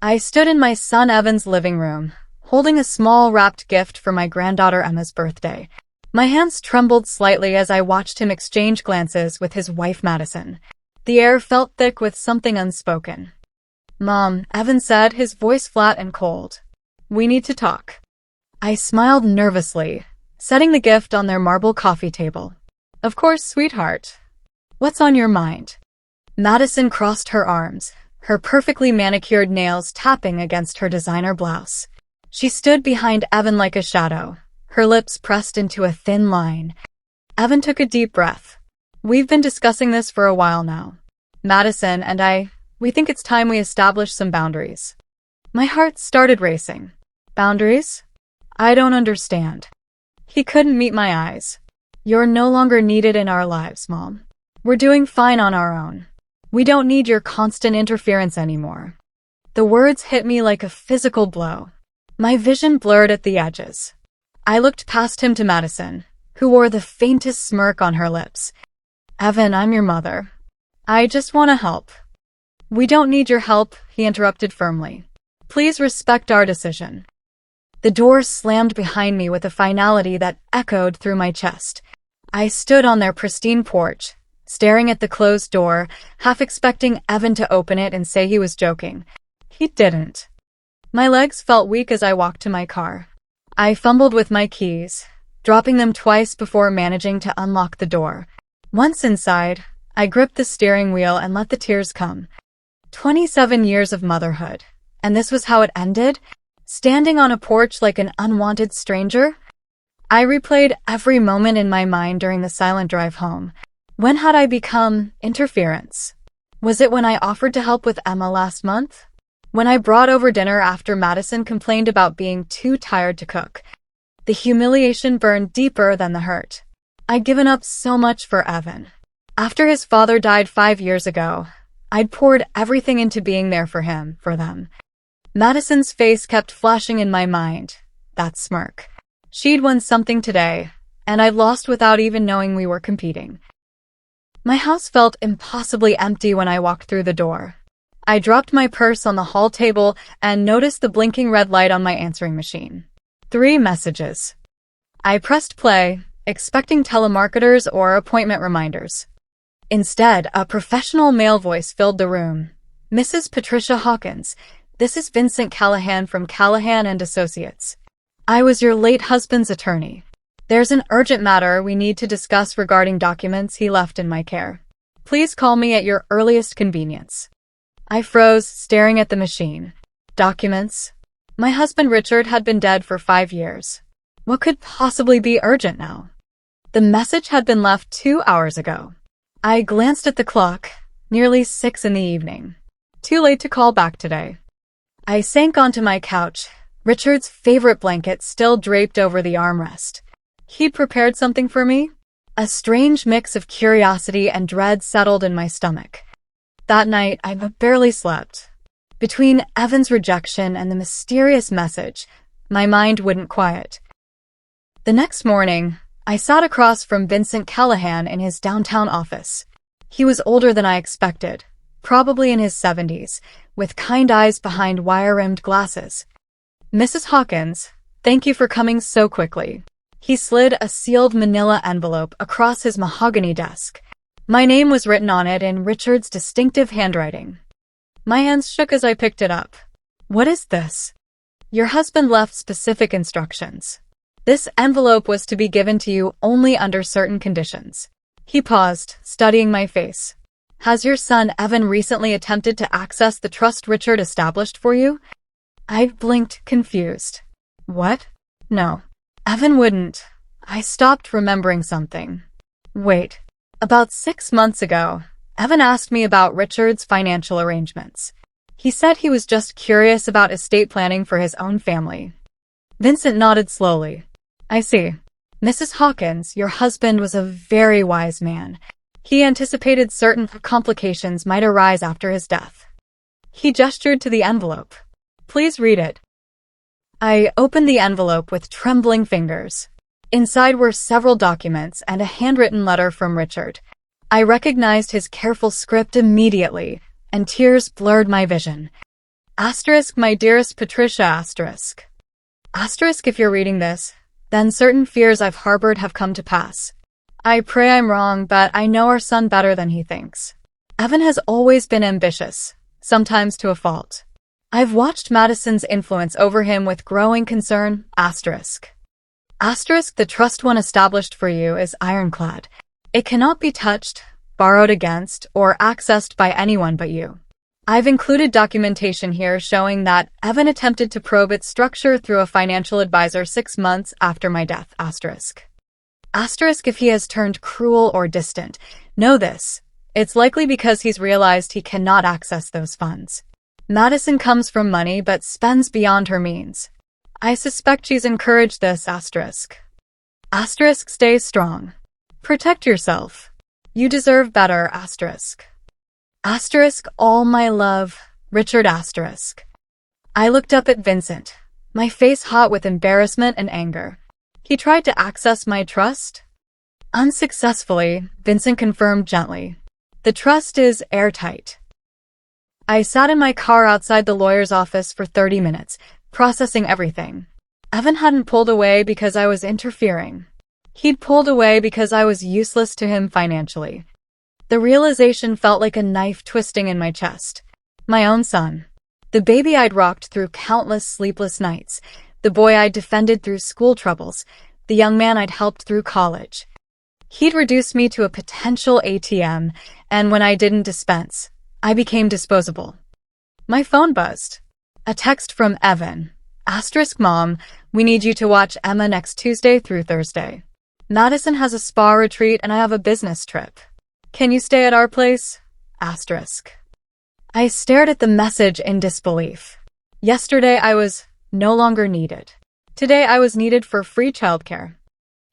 I stood in my son Evan's living room, holding a small wrapped gift for my granddaughter Emma's birthday. My hands trembled slightly as I watched him exchange glances with his wife Madison. The air felt thick with something unspoken. "Mom," Evan said, his voice flat and cold. "We need to talk." I smiled nervously, setting the gift on their marble coffee table. "Of course, sweetheart. What's on your mind?" Madison crossed her arms, her perfectly manicured nails tapping against her designer blouse. She stood behind Evan like a shadow, her lips pressed into a thin line. Evan took a deep breath. "We've been discussing this for a while now. Madison and we think it's time we establish some boundaries." My heart started racing. "Boundaries? I don't understand." He couldn't meet my eyes. "You're no longer needed in our lives, Mom. We're doing fine on our own. We don't need your constant interference anymore." The words hit me like a physical blow. My vision blurred at the edges. I looked past him to Madison, who wore the faintest smirk on her lips. "Evan, I'm your mother. I just want to help." "We don't need your help," he interrupted firmly. "Please respect our decision." The door slammed behind me with a finality that echoed through my chest. I stood on their pristine porch, staring at the closed door, half expecting Evan to open it and say he was joking. He didn't. My legs felt weak as I walked to my car. I fumbled with my keys, dropping them twice before managing to unlock the door. Once inside, I gripped the steering wheel and let the tears come. 27 years of motherhood, and this was how it ended? Standing on a porch like an unwanted stranger? I replayed every moment in my mind during the silent drive home. When had I become interference? Was it when I offered to help with Emma last month? When I brought over dinner after Madison complained about being too tired to cook? The humiliation burned deeper than the hurt. I'd given up so much for Evan. After his father died 5 years ago, I'd poured everything into being there for him, for them. Madison's face kept flashing in my mind, that smirk. She'd won something today, and I'd lost without even knowing we were competing. My house felt impossibly empty when I walked through the door. I dropped my purse on the hall table and noticed the blinking red light on my answering machine. 3 messages. I pressed play, expecting telemarketers or appointment reminders. Instead, a professional male voice filled the room. "Mrs. Patricia Hawkins, this is Vincent Callahan from Callahan and Associates. I was your late husband's attorney. There's an urgent matter we need to discuss regarding documents he left in my care. Please call me at your earliest convenience." I froze, staring at the machine. Documents? My husband Richard had been dead for 5 years. What could possibly be urgent now? The message had been left 2 hours ago. I glanced at the clock, nearly 6 in the evening. Too late to call back today. I sank onto my couch, Richard's favorite blanket still draped over the armrest. He'd prepared something for me? A strange mix of curiosity and dread settled in my stomach. That night, I barely slept. Between Evan's rejection and the mysterious message, my mind wouldn't quiet. The next morning, I sat across from Vincent Callahan in his downtown office. He was older than I expected, probably in his 70s, with kind eyes behind wire-rimmed glasses. "Mrs. Hawkins, thank you for coming so quickly." He slid a sealed manila envelope across his mahogany desk. My name was written on it in Richard's distinctive handwriting. My hands shook as I picked it up. "What is this?" "Your husband left specific instructions. This envelope was to be given to you only under certain conditions." He paused, studying my face. "Has your son Evan recently attempted to access the trust Richard established for you?" I blinked, confused. "What? No. Evan wouldn't." I stopped, remembering something. Wait. About 6 months ago, Evan asked me about Richard's financial arrangements. He said he was just curious about estate planning for his own family. Vincent nodded slowly. "I see. Mrs. Hawkins, your husband was a very wise man. He anticipated certain complications might arise after his death." He gestured to the envelope. "Please read it." I opened the envelope with trembling fingers. Inside were several documents and a handwritten letter from Richard. I recognized his careful script immediately, and tears blurred my vision. Asterisk, my dearest Patricia, asterisk. Asterisk, if you're reading this, then certain fears I've harbored have come to pass. I pray I'm wrong, but I know our son better than he thinks. Evan has always been ambitious, sometimes to a fault. I've watched Madison's influence over him with growing concern, asterisk. Asterisk, the trust one established for you is ironclad. It cannot be touched, borrowed against, or accessed by anyone but you. I've included documentation here showing that Evan attempted to probe its structure through a financial advisor 6 months after my death, asterisk. Asterisk, if he has turned cruel or distant, know this. It's likely because he's realized he cannot access those funds. Madison comes from money but spends beyond her means. I suspect she's encouraged this, asterisk. Asterisk, stay strong. Protect yourself. You deserve better, asterisk. Asterisk, all my love, Richard, asterisk. I looked up at Vincent, my face hot with embarrassment and anger. He tried to access my trust? Unsuccessfully, Vincent confirmed gently. The trust is airtight. I sat in my car outside the lawyer's office for 30 minutes, processing everything. Evan hadn't pulled away because I was interfering. He'd pulled away because I was useless to him financially. The realization felt like a knife twisting in my chest. My own son. The baby I'd rocked through countless sleepless nights. The boy I'd defended through school troubles. The young man I'd helped through college. He'd reduced me to a potential ATM, and when I didn't dispense, I became disposable. My phone buzzed. A text from Evan. Asterisk, Mom, we need you to watch Emma next Tuesday through Thursday. Madison has a spa retreat and I have a business trip. Can you stay at our place? Asterisk. I stared at the message in disbelief. Yesterday I was no longer needed. Today I was needed for free childcare.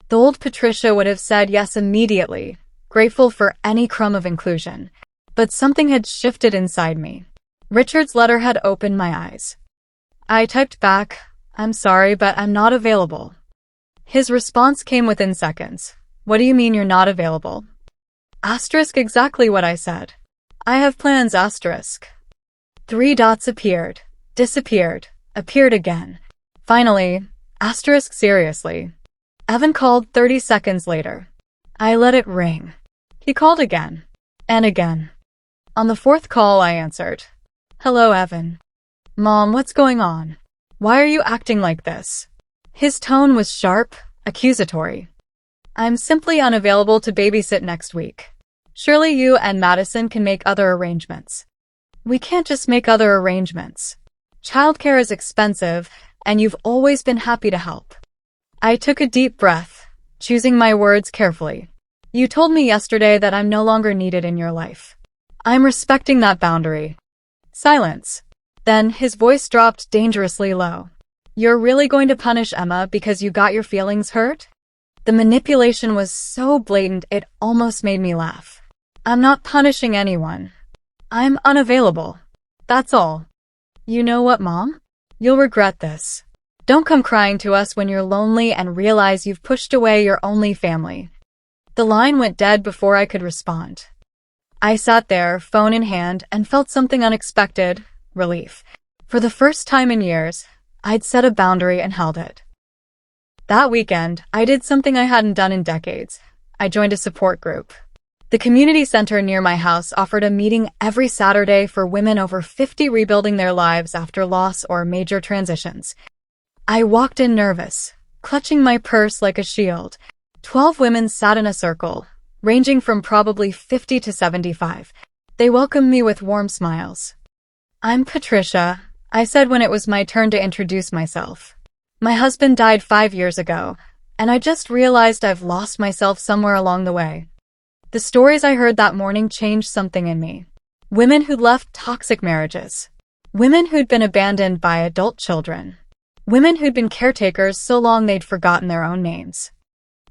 The old Patricia would have said yes immediately, grateful for any crumb of inclusion. But something had shifted inside me. Richard's letter had opened my eyes. I typed back, I'm sorry, but I'm not available. His response came within seconds. What do you mean you're not available? Asterisk, exactly what I said. I have plans, asterisk. 3 dots appeared, disappeared, appeared again. Finally, asterisk, seriously. Evan called 30 seconds later. I let it ring. He called again. And again. On the 4th call, I answered. Hello, Evan. Mom, what's going on? Why are you acting like this? His tone was sharp, accusatory. I'm simply unavailable to babysit next week. Surely you and Madison can make other arrangements. We can't just make other arrangements. Childcare is expensive, and you've always been happy to help. I took a deep breath, choosing my words carefully. You told me yesterday that I'm no longer needed in your life. I'm respecting that boundary. Silence. Then his voice dropped dangerously low. You're really going to punish Emma because you got your feelings hurt? The manipulation was so blatant it almost made me laugh. I'm not punishing anyone. I'm unavailable. That's all. You know what, Mom? You'll regret this. Don't come crying to us when you're lonely and realize you've pushed away your only family. The line went dead before I could respond. I sat there, phone in hand, and felt something unexpected, relief. For the first time in years, I'd set a boundary and held it. That weekend, I did something I hadn't done in decades. I joined a support group. The community center near my house offered a meeting every Saturday for women over 50 rebuilding their lives after loss or major transitions. I walked in nervous, clutching my purse like a shield. 12 women sat in a circle, ranging from probably 50 to 75. They welcomed me with warm smiles. I'm Patricia, I said when it was my turn to introduce myself. My husband died 5 years ago, and I just realized I've lost myself somewhere along the way. The stories I heard that morning changed something in me. Women who'd left toxic marriages. Women who'd been abandoned by adult children. Women who'd been caretakers so long they'd forgotten their own names.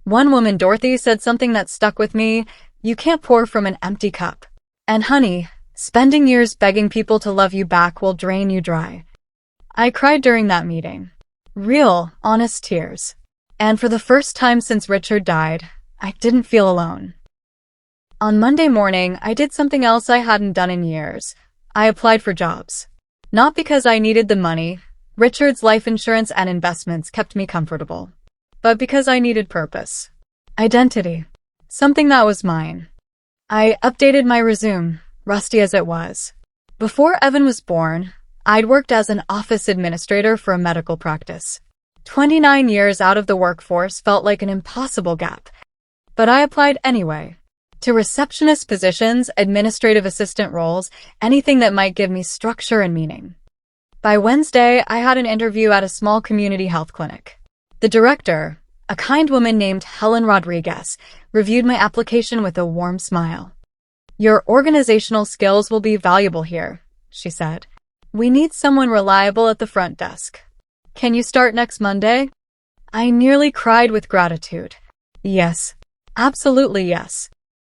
One woman, Dorothy, said something that stuck with me. You can't pour from an empty cup. And honey, spending years begging people to love you back will drain you dry. I cried during that meeting. Real, honest tears. And for the first time since Richard died, I didn't feel alone. On Monday morning, I did something else I hadn't done in years. I applied for jobs. Not because I needed the money. Richard's life insurance and investments kept me comfortable. But because I needed purpose. Identity. Something that was mine. I updated my resume, rusty as it was. Before Evan was born, I'd worked as an office administrator for a medical practice. 29 years out of the workforce felt like an impossible gap. But I applied anyway. To receptionist positions, administrative assistant roles, anything that might give me structure and meaning. By Wednesday, I had an interview at a small community health clinic. The director, a kind woman named Helen Rodriguez, reviewed my application with a warm smile. "Your organizational skills will be valuable here," she said. "We need someone reliable at the front desk. Can you start next Monday?" I nearly cried with gratitude. Yes. Absolutely yes.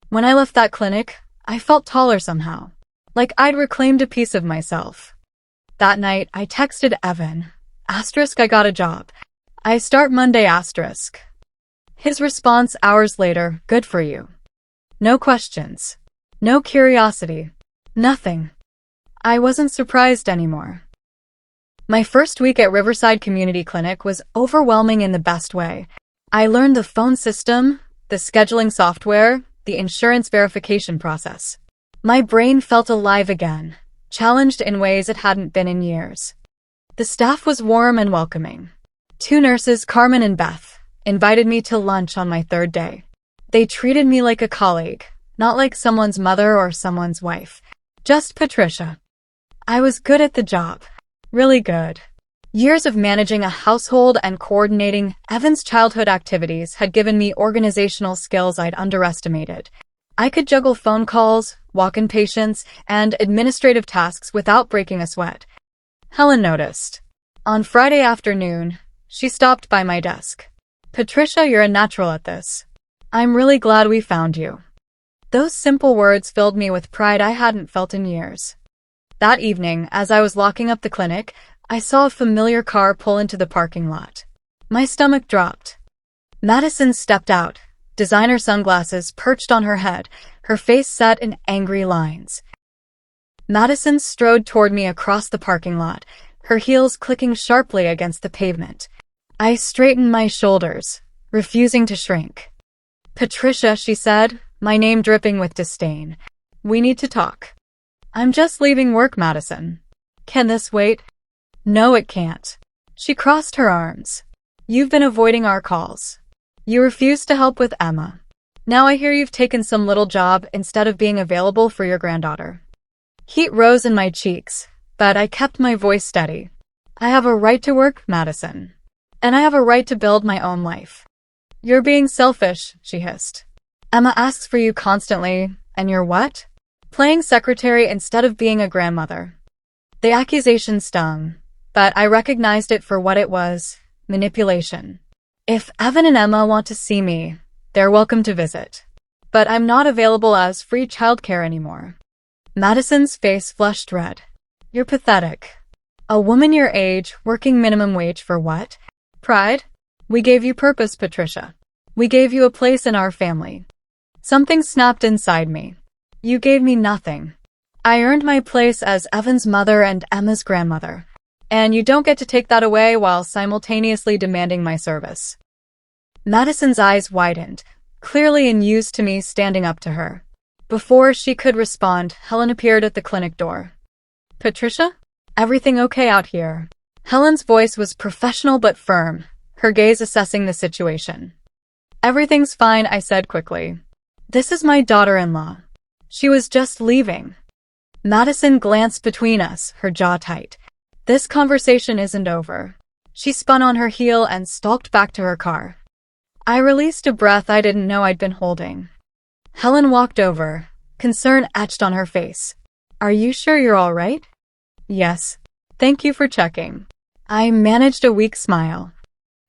When I left that clinic, I felt taller somehow. Like I'd reclaimed a piece of myself. That night, I texted Evan. *I got a job. I start Monday*. His response hours later, "Good for you." No questions. No curiosity. Nothing. I wasn't surprised anymore. My first week at Riverside Community Clinic was overwhelming in the best way. I learned the phone system, the scheduling software, the insurance verification process. My brain felt alive again, challenged in ways it hadn't been in years. The staff was warm and welcoming. 2 nurses, Carmen and Beth, invited me to lunch on my 3rd day. They treated me like a colleague, not like someone's mother or someone's wife. Just Patricia. I was good at the job. Really good. Years of managing a household and coordinating Evan's childhood activities had given me organizational skills I'd underestimated. I could juggle phone calls, walk-in patients, and administrative tasks without breaking a sweat. Helen noticed. On Friday afternoon, she stopped by my desk. "Patricia, you're a natural at this. I'm really glad we found you." Those simple words filled me with pride I hadn't felt in years. That evening, as I was locking up the clinic, I saw a familiar car pull into the parking lot. My stomach dropped. Madison stepped out, designer sunglasses perched on her head, her face set in angry lines. Madison strode toward me across the parking lot, her heels clicking sharply against the pavement. I straightened my shoulders, refusing to shrink. "Patricia," she said, my name dripping with disdain. "We need to talk." "I'm just leaving work, Madison. Can this wait?" "No, it can't." She crossed her arms. "You've been avoiding our calls. You refused to help with Emma. Now I hear you've taken some little job instead of being available for your granddaughter." Heat rose in my cheeks, but I kept my voice steady. "I have a right to work, Madison. And I have a right to build my own life." "You're being selfish," she hissed. "Emma asks for you constantly, and you're what? Playing secretary instead of being a grandmother." The accusation stung, but I recognized it for what it was: manipulation. If Evan and Emma want to see me, they're welcome to visit. But I'm not available as free childcare anymore. Madison's face flushed red. "You're pathetic. A woman your age, working minimum wage for what? Pride? We gave you purpose, Patricia. We gave you a place in our family." Something snapped inside me. "You gave me nothing. I earned my place as Evan's mother and Emma's grandmother. And you don't get to take that away while simultaneously demanding my service." Madison's eyes widened, clearly unused to me standing up to her. Before she could respond, Helen appeared at the clinic door. "Patricia? Everything okay out here?" Helen's voice was professional but firm, her gaze assessing the situation. "Everything's fine," I said quickly. "This is my daughter-in-law. She was just leaving." Madison glanced between us, her jaw tight. "This conversation isn't over." She spun on her heel and stalked back to her car. I released a breath I didn't know I'd been holding. Helen walked over, concern etched on her face. "Are you sure you're all right?" "Yes. Thank you for checking." I managed a weak smile.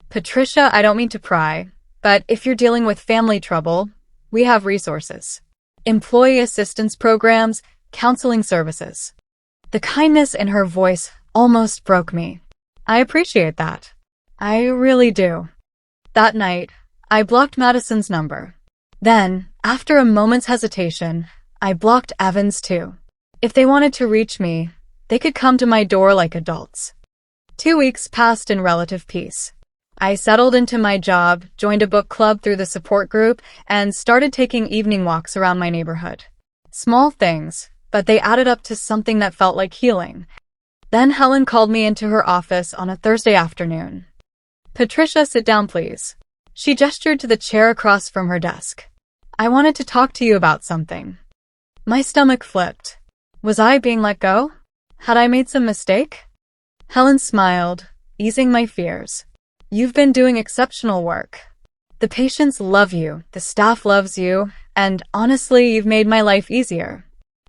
"Patricia, I don't mean to pry, but if you're dealing with family trouble, we have resources. Employee assistance programs, counseling services." The kindness in her voice almost broke me. "I appreciate that. I really do." That night, I blocked Madison's number. Then, after a moment's hesitation, I blocked Evan's too. If they wanted to reach me, They could come to my door like adults. 2 weeks passed in relative peace. I settled into my job, joined a book club through the support group, and started taking evening walks around my neighborhood. Small things, but they added up to something that felt like healing. Then Helen called me into her office on a Thursday afternoon. "Patricia, sit down, please." She gestured to the chair across from her desk. "I wanted to talk to you about something." My stomach flipped. Was I being let go? Had I made some mistake? Helen smiled, easing my fears. "You've been doing exceptional work. The patients love you, the staff loves you, and honestly, you've made my life easier.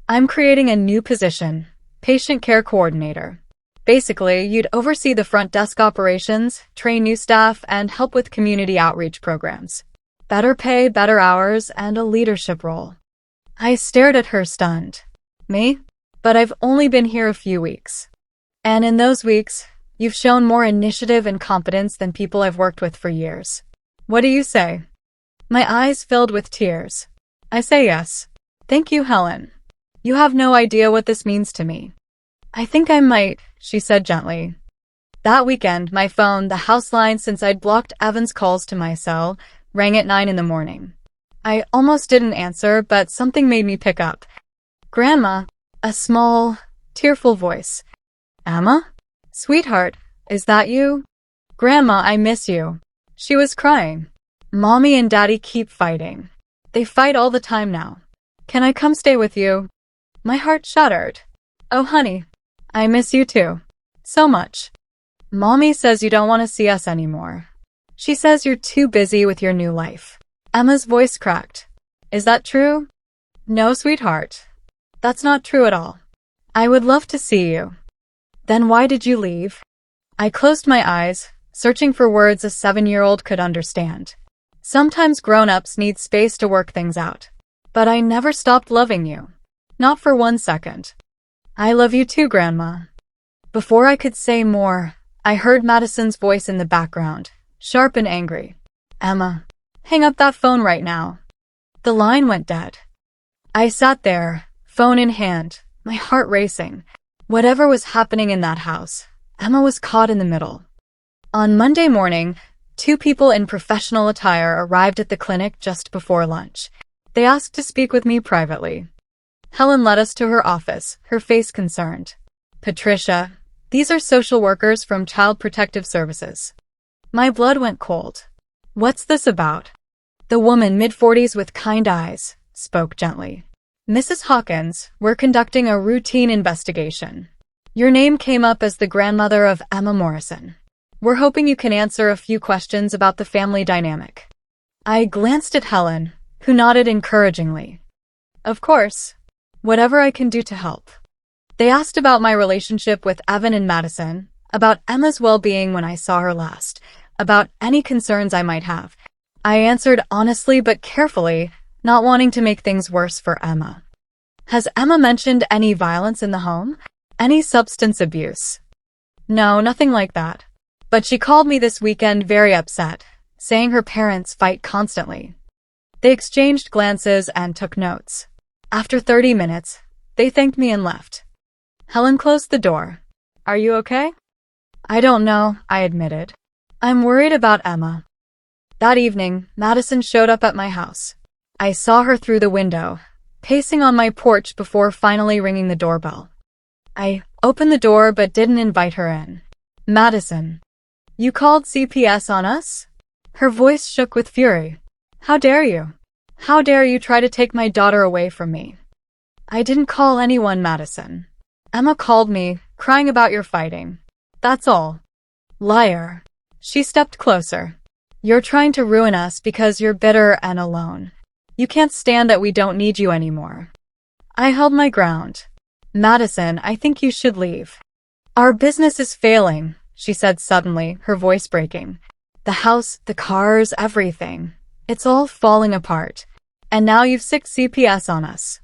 I'm creating a new position, patient care coordinator. Basically, you'd oversee the front desk operations, train new staff, and help with community outreach programs. Better pay, better hours, and a leadership role." I stared at her stunned. "Me? But I've only been here a few weeks. And in those weeks, you've shown more initiative and competence than people I've worked with for years. What do you say?" My eyes filled with tears. I say yes. "Thank you, Helen. You have no idea what this means to me." "I think I might," she said gently. That weekend, my phone, the house line since I'd blocked Evan's calls to my cell, rang at 9 in the morning. I almost didn't answer, but something made me pick up. "Grandma," a small, tearful voice. "Emma? Sweetheart, is that you?" "Grandma, I miss you." She was crying. "Mommy and Daddy keep fighting. They fight all the time now. Can I come stay with you?" My heart shuddered. "Oh, honey, I miss you too. So much. Mommy says you don't want to see us anymore. She says you're too busy with your new life." Emma's voice cracked. "Is that true?" "No, sweetheart. That's not true at all. I would love to see you." "Then why did you leave?" I closed my eyes, searching for words a 7-year-old could understand. Sometimes grown-ups need space to work things out. "But I never stopped loving you. Not for 1 second." "I love you too, Grandma." Before I could say more, I heard Madison's voice in the background, sharp and angry. "Emma, hang up that phone right now." The line went dead. I sat there, phone in hand, my heart racing. Whatever was happening in that house, Emma was caught in the middle. On Monday morning, 2 people in professional attire arrived at the clinic just before lunch. They asked to speak with me privately. Helen led us to her office, her face concerned. "Patricia, these are social workers from Child Protective Services." My blood went cold. "What's this about?" The woman, mid-40s with kind eyes, spoke gently. "Mrs. Hawkins, we're conducting a routine investigation. Your name came up as the grandmother of Emma Morrison. We're hoping you can answer a few questions about the family dynamic." I glanced at Helen, who nodded encouragingly. "Of course. Whatever I can do to help." They asked about my relationship with Evan and Madison, about Emma's well-being when I saw her last, about any concerns I might have. I answered honestly but carefully, not wanting to make things worse for Emma. "Has Emma mentioned any violence in the home? Any substance abuse?" "No, nothing like that. But she called me this weekend very upset, saying her parents fight constantly." They exchanged glances and took notes. After 30 minutes, they thanked me and left. Helen closed the door. "Are you okay?" "I don't know," I admitted. "I'm worried about Emma." That evening, Madison showed up at my house. I saw her through the window, pacing on my porch before finally ringing the doorbell. I opened the door but didn't invite her in. "Madison, you called CPS on us?" Her voice shook with fury. "How dare you? How dare you try to take my daughter away from me?" "I didn't call anyone, Madison. Emma called me, crying about your fighting. That's all." "Liar." She stepped closer. "You're trying to ruin us because you're bitter and alone. You can't stand that we don't need you anymore." I held my ground. "Madison, I think you should leave." "Our business is failing," she said suddenly, her voice breaking. "The house, the cars, everything. It's all falling apart. And now you've sicked CPS on us."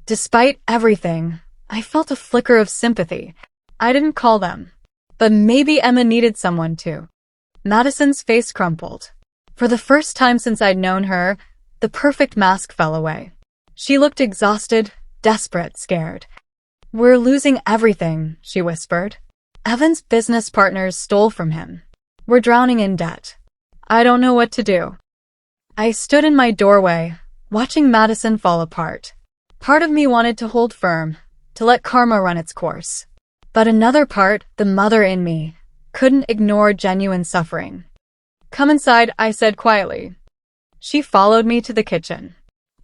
Despite everything, I felt a flicker of sympathy. I didn't call them. But maybe Emma needed someone too. Madison's face crumpled. For the first time since I'd known her, the perfect mask fell away. She looked exhausted, desperate, scared. We're losing everything, she whispered. Evan's business partners stole from him. We're drowning in debt. I don't know what to do. I stood in my doorway, watching Madison fall apart. Part of me wanted to hold firm, to let karma run its course. But another part, the mother in me, couldn't ignore genuine suffering. Come inside, I said quietly. She followed me to the kitchen.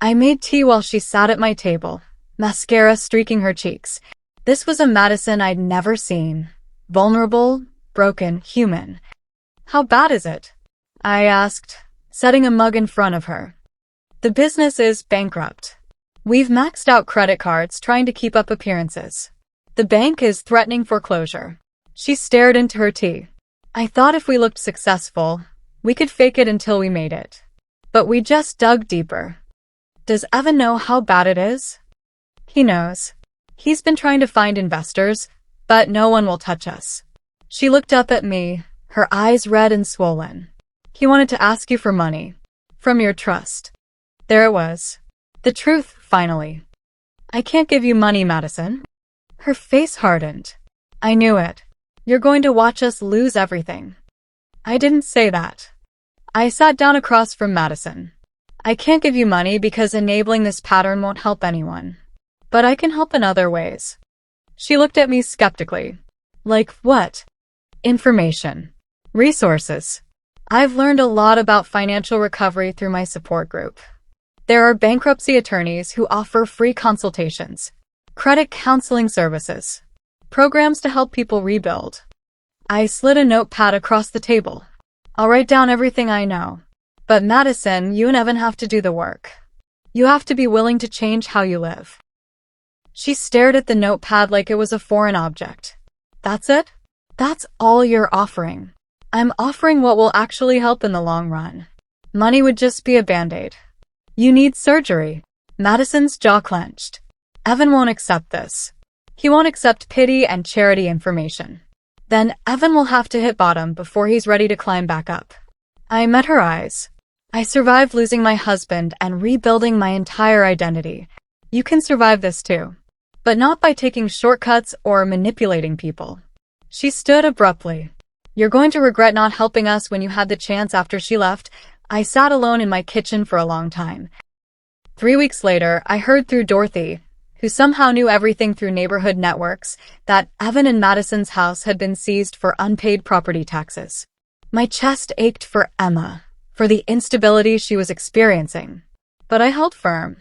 I made tea while she sat at my table, mascara streaking her cheeks. This was a Madison I'd never seen. Vulnerable, broken, human. How bad is it? I asked, setting a mug in front of her. The business is bankrupt. We've maxed out credit cards trying to keep up appearances. The bank is threatening foreclosure. She stared into her tea. I thought if we looked successful, we could fake it until we made it. But we just dug deeper. Does Evan know how bad it is? He knows. He's been trying to find investors, but no one will touch us. She looked up at me, her eyes red and swollen. He wanted to ask you for money. From your trust. There it was. The truth, finally. I can't give you money, Madison. Her face hardened. I knew it. You're going to watch us lose everything. I didn't say that. I sat down across from Madison. I can't give you money because enabling this pattern won't help anyone. But I can help in other ways. She looked at me skeptically. Like what? Information. Resources. I've learned a lot about financial recovery through my support group. There are bankruptcy attorneys who offer free consultations, credit counseling services, programs to help people rebuild. I slid a notepad across the table. I'll write down everything I know. But Madison, you and Evan have to do the work. You have to be willing to change how you live. She stared at the notepad like it was a foreign object. That's it? That's all you're offering. I'm offering what will actually help in the long run. Money would just be a band-aid. You need surgery. Madison's jaw clenched. Evan won't accept this. He won't accept pity and charity information. Then Evan will have to hit bottom before he's ready to climb back up. I met her eyes. I survived losing my husband and rebuilding my entire identity. You can survive this too. But not by taking shortcuts or manipulating people. She stood abruptly. You're going to regret not helping us when you had the chance after she left. I sat alone in my kitchen for a long time. 3 weeks later, I heard through Dorothy, who somehow knew everything through neighborhood networks, that Evan and Madison's house had been seized for unpaid property taxes. My chest ached for Emma, for the instability she was experiencing. But I held firm.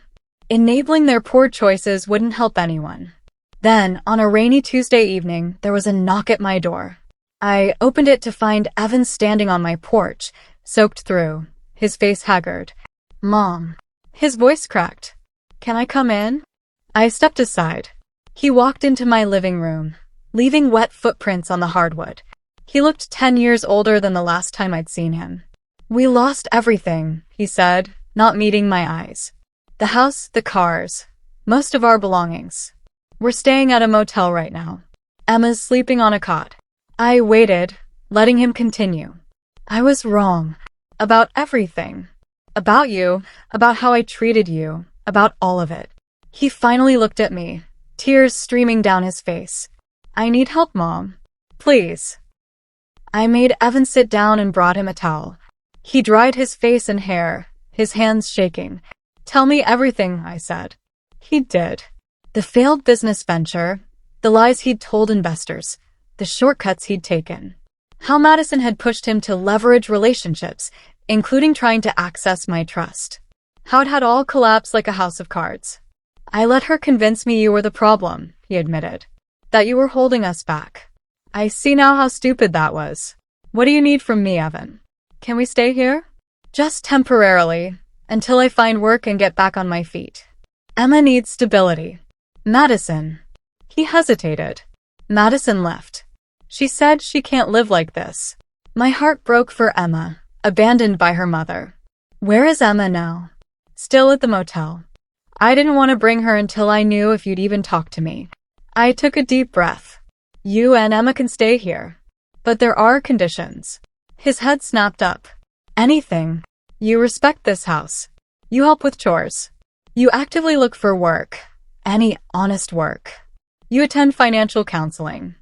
Enabling their poor choices wouldn't help anyone. Then, on a rainy Tuesday evening, there was a knock at my door. I opened it to find Evan standing on my porch, soaked through, his face haggard. Mom. His voice cracked. Can I come in? I stepped aside. He walked into my living room, leaving wet footprints on the hardwood. He looked 10 years older than the last time I'd seen him. We lost everything, he said, not meeting my eyes. The house, the cars, most of our belongings. We're staying at a motel right now. Emma's sleeping on a cot. I waited, letting him continue. I was wrong. About everything. About you, about how I treated you, about all of it. He finally looked at me, tears streaming down his face. I need help, Mom. Please. I made Evan sit down and brought him a towel. He dried his face and hair, his hands shaking. Tell me everything, I said. He did. The failed business venture, the lies he'd told investors, the shortcuts he'd taken. How Madison had pushed him to leverage relationships, including trying to access my trust. How it had all collapsed like a house of cards. I let her convince me you were the problem, he admitted. That you were holding us back. I see now how stupid that was. What do you need from me, Evan? Can we stay here? Just temporarily, until I find work and get back on my feet. Emma needs stability. Madison. He hesitated. Madison left. She said she can't live like this. My heart broke for Emma, abandoned by her mother. Where is Emma now? Still at the motel. I didn't want to bring her until I knew if you'd even talk to me. I took a deep breath. You and Emma can stay here. But there are conditions. His head snapped up. Anything. You respect this house. You help with chores. You actively look for work. Any honest work. You attend financial counseling.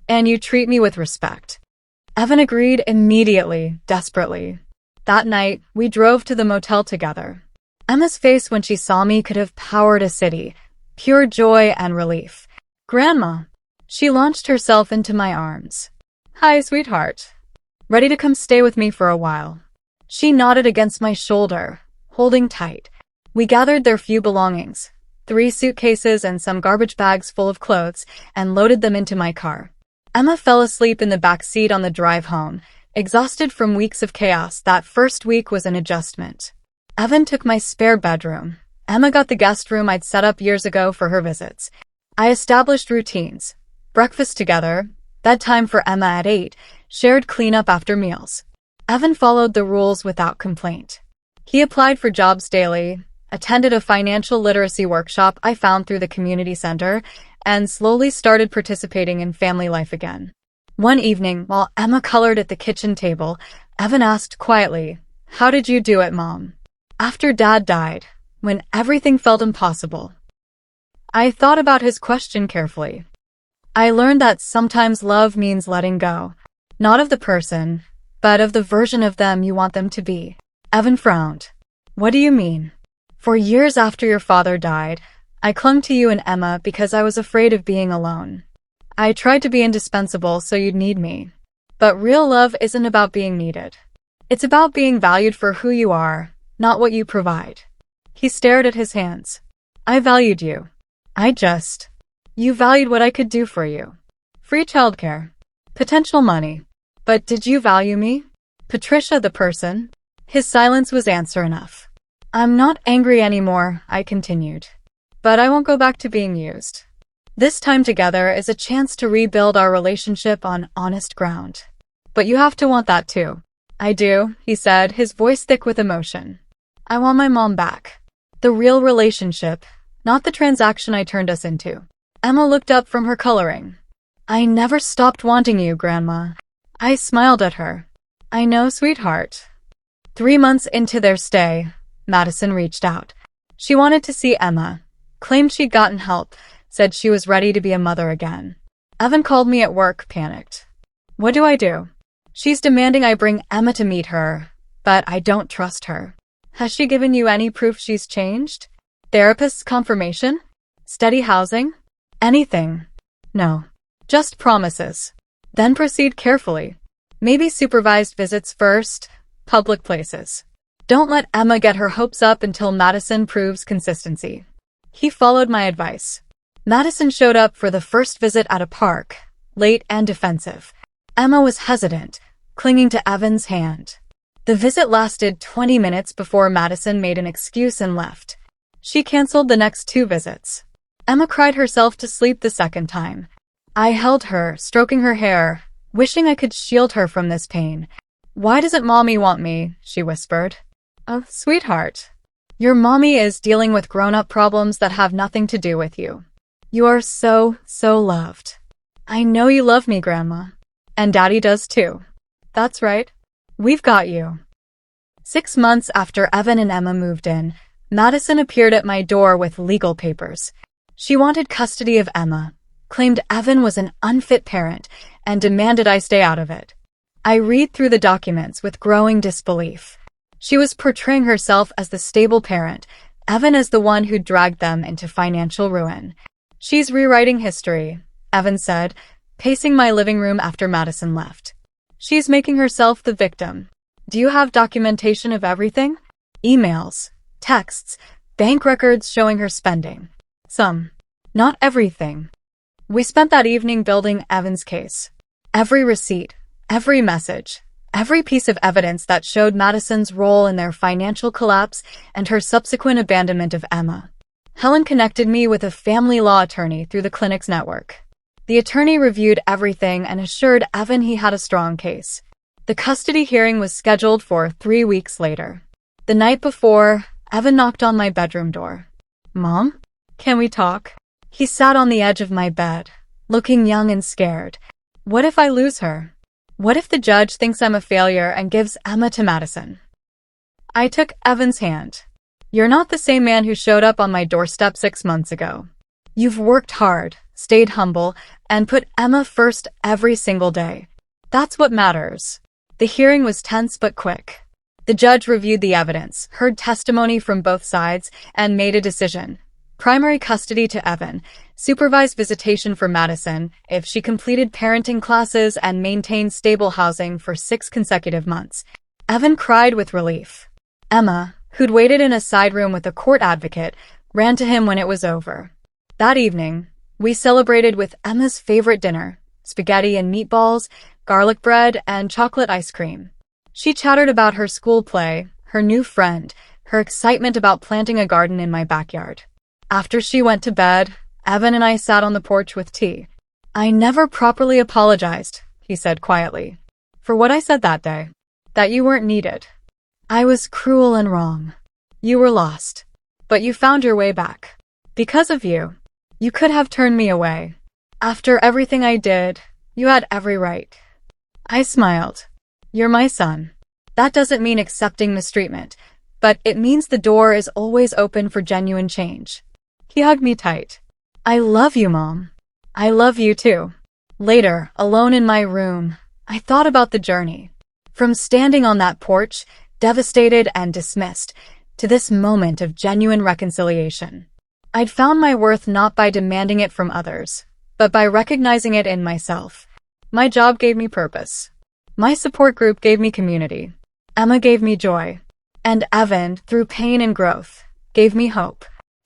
And you treat me with respect. Evan agreed immediately, desperately. That night, we drove to the motel together. Emma's face when she saw me could have powered a city. Pure joy and relief. Grandma. She launched herself into my arms. Hi, sweetheart. Ready to come stay with me for a while? She nodded against my shoulder, holding tight. We gathered their few belongings, 3 suitcases and some garbage bags full of clothes, and loaded them into my car. Emma fell asleep in the back seat on the drive home, exhausted from weeks of chaos. That first week was an adjustment. Evan took my spare bedroom. Emma got the guest room I'd set up years ago for her visits. I established routines. Breakfast together, bedtime for Emma at 8, shared cleanup after meals. Evan followed the rules without complaint. He applied for jobs daily, attended a financial literacy workshop I found through the community center, and slowly started participating in family life again. One evening, while Emma colored at the kitchen table, Evan asked quietly, "How did you do it, Mom?" After Dad died, when everything felt impossible. I thought about his question carefully. I learned that sometimes love means letting go, not of the person, but of the version of them you want them to be. Evan frowned. What do you mean? For years after your father died, I clung to you and Emma because I was afraid of being alone. I tried to be indispensable so you'd need me. But real love isn't about being needed. It's about being valued for who you are, not what you provide. He stared at his hands. I valued you. You valued what I could do for you. Free childcare. Potential money. But did you value me? Patricia the person? His silence was answer enough. I'm not angry anymore, I continued. But I won't go back to being used. This time together is a chance to rebuild our relationship on honest ground. But you have to want that too. I do, he said, his voice thick with emotion. I want my mom back. The real relationship, not the transaction I turned us into. Emma looked up from her coloring. I never stopped wanting you, Grandma. I smiled at her. I know, sweetheart. 3 months into their stay, Madison reached out. She wanted to see Emma, claimed she'd gotten help, said she was ready to be a mother again. Evan called me at work, panicked. What do I do? She's demanding I bring Emma to meet her, but I don't trust her. Has she given you any proof she's changed? Therapist's confirmation? Steady housing? Anything? No. Just promises. Then proceed carefully. Maybe supervised visits first, public places. Don't let Emma get her hopes up until Madison proves consistency. He followed my advice. Madison showed up for the first visit at a park, late and defensive. Emma was hesitant, clinging to Evan's hand. The visit lasted 20 minutes before Madison made an excuse and left. She canceled the next 2 visits. Emma cried herself to sleep the second time. I held her, stroking her hair, wishing I could shield her from this pain. Why doesn't Mommy want me? She whispered. Oh, sweetheart. Your mommy is dealing with grown-up problems that have nothing to do with you. You are so loved. I know you love me, Grandma. And Daddy does too. That's right. We've got you. 6 months after Evan and Emma moved in, Madison appeared at my door with legal papers. She wanted custody of Emma, claimed Evan was an unfit parent, and demanded I stay out of it. I read through the documents with growing disbelief. She was portraying herself as the stable parent, Evan as the one who dragged them into financial ruin. She's rewriting history, Evan said, pacing my living room after Madison left. She's making herself the victim. Do you have documentation of everything? Emails, texts, bank records showing her spending. Some. Not everything. We spent that evening building Evan's case. Every receipt, every message, every piece of evidence that showed Madison's role in their financial collapse and her subsequent abandonment of Emma. Helen connected me with a family law attorney through the clinic's network. The attorney reviewed everything and assured Evan he had a strong case. The custody hearing was scheduled for 3 weeks later. The night before, Evan knocked on my bedroom door. Mom? Can we talk? He sat on the edge of my bed, looking young and scared. What if I lose her? What if the judge thinks I'm a failure and gives Emma to Madison? I took Evan's hand. You're not the same man who showed up on my doorstep 6 months ago. You've worked hard, stayed humble, and put Emma first every single day. That's what matters. The hearing was tense but quick. The judge reviewed the evidence, heard testimony from both sides, and made a decision. Primary custody to Evan, supervised visitation for Madison if she completed parenting classes and maintained stable housing for 6 consecutive months. Evan cried with relief. Emma, who'd waited in a side room with a court advocate, ran to him when it was over. That evening, we celebrated with Emma's favorite dinner, spaghetti and meatballs, garlic bread, and chocolate ice cream. She chattered about her school play, her new friend, her excitement about planting a garden in my backyard. After she went to bed, Evan and I sat on the porch with tea. I never properly apologized, he said quietly, for what I said that day. That you weren't needed. I was cruel and wrong. You were lost. But you found your way back. Because of you. You could have turned me away. After everything I did, you had every right. I smiled. You're my son. That doesn't mean accepting mistreatment, but it means the door is always open for genuine change. He hugged me tight. I love you, Mom. I love you too. Later, alone in my room, I thought about the journey. From standing on that porch, devastated and dismissed, to this moment of genuine reconciliation. I'd found my worth not by demanding it from others, but by recognizing it in myself. My job gave me purpose. My support group gave me community. Emma gave me joy. And Evan, through pain and growth, gave me hope.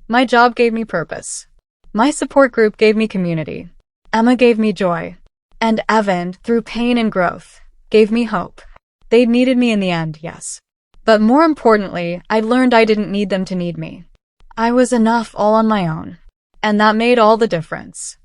My job gave me purpose. My support group gave me community. Emma gave me joy. And Evan, through pain and growth, gave me hope. They needed me in the end, yes. But more importantly, I learned I didn't need them to need me. I was enough all on my own. And that made all the difference.